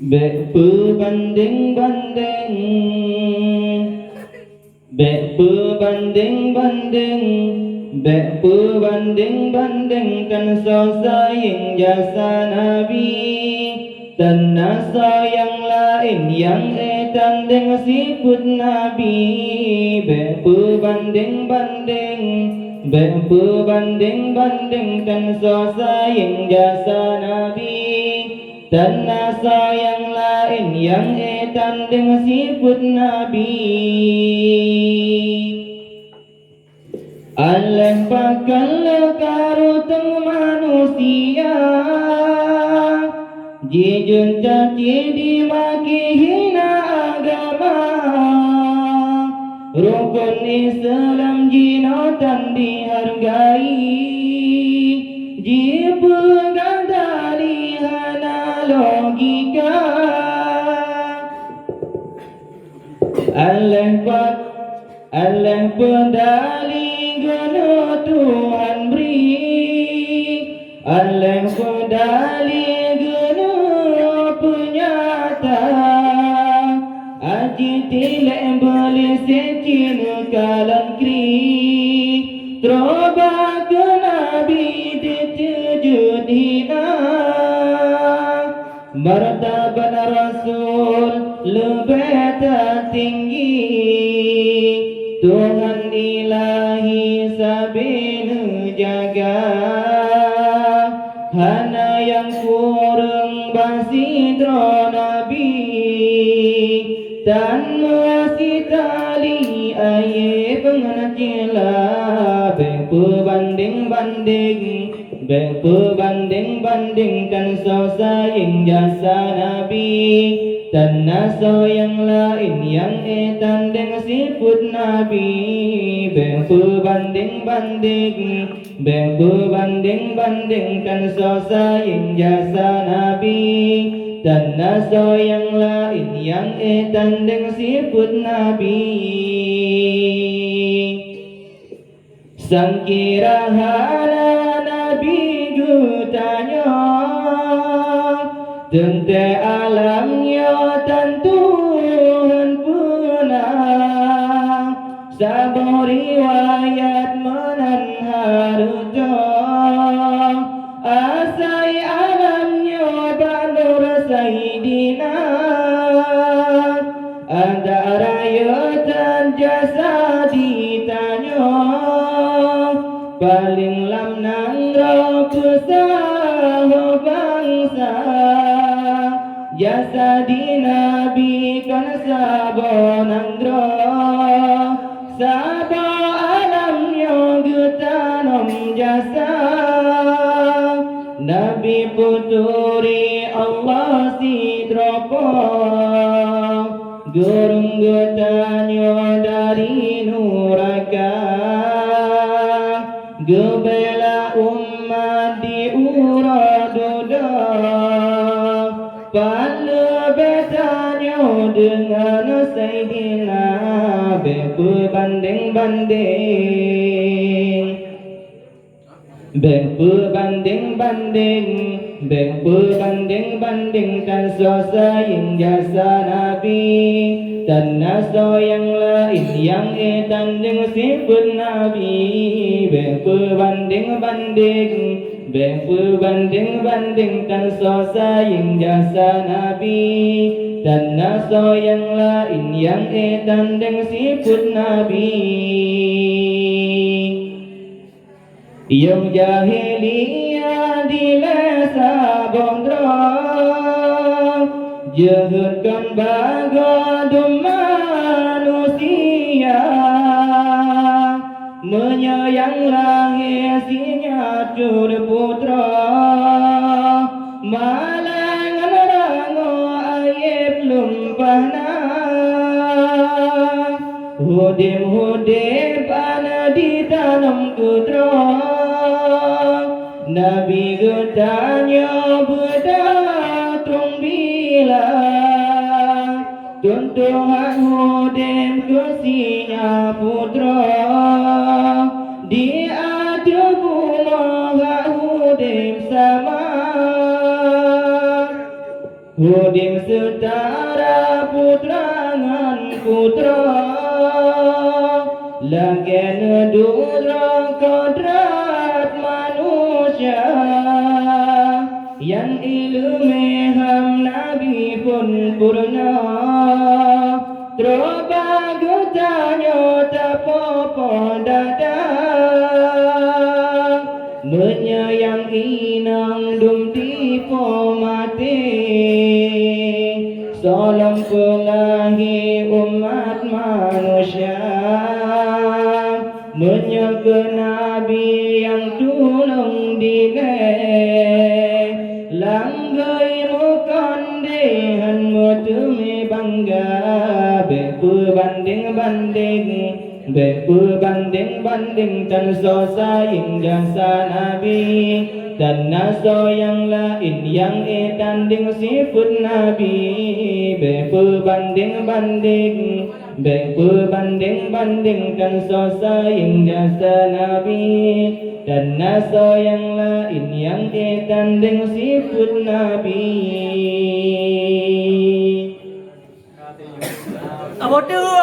Berbanding-banding, berbanding-banding, berbanding-bandingkan sayang jasa Nabi dan nasa yang lain yang tanding sifat Nabi. Berbanding-banding, berbanding-bandingkan sayang jasa Nabi dan nasa yang lain yang tanding sifat Nabi. Allah bakal karutang manusia jijun caci dimaki hina agama rukun Islam jinatan dihargai dipegang dari hana logika. Allah pedali guna Tuhan beri, Allah pedali guna penyata aji tilek boleh secina kalan kri terobak ke Nabi ditujud hina martabat Rasul lebih tinggi Tuhan ilahi sabinu jaga hana yang kurang basidro Nabi dan masih tali aye pengenacila berbanding-banding berbanding-bandingkan sayang jasa Nabi dan naso yang lain yang tanding sifat Nabi. Berbanding-banding, berbanding-bandingkan sayang jasa Nabi dan naso yang lain yang tanding sifat Nabi. Sangkira hala Nabi gutanya tente alamnya dan Tuhan punah sabar riwayat menan haruja asai alamnya bandur Sayyidina antara dan jasa ditanya paling lamnang roh bangsa jasa di Nabi kan sabonandro sabo alamnya getanom jasa Nabi puturi Allah sidropo gurung getanya dari nuraka gebela umat di uradoda pada betanya dengan Sayyidina berbanding-banding berbanding-banding berbanding-bandingkan sayang jasa Nabi dan naso yang lain yang tanding sifat Nabi. Berbanding-banding berbanding-bandingkan sayang jasa Nabi dan naso yang lain yang tanding sifat Nabi. Yang jahiliyah di lesa bondra jehutkan bagadum manusia menyayang lahir sinyatur putra malangan rango ayib lumpana hudim-hudim ana ditanam kudra Nabi getanya berdatung bila tuntuhan hudim kesinya putra di adu bunga hudim sama Hudim setara putra ngan putra Lagen dura kodrat manusia Yang ilmu ham nabi pun purna Terbagu tanya tak apa dada Menyayang inang dum tipu mati Salam pelahi umat manusia Menyaga Nabi yang tulung dinai Langgai mukan dehan mutumi bangga Bepu banding-banding Bepu banding-banding dan so sayang jasa Nabi Dan naso yang lain yang tanding sifat Nabi Bepu banding-banding Bepu banding-banding dan so sayang jasa Nabi Dan naso yang lain yang tanding sifat Nabi Một đưa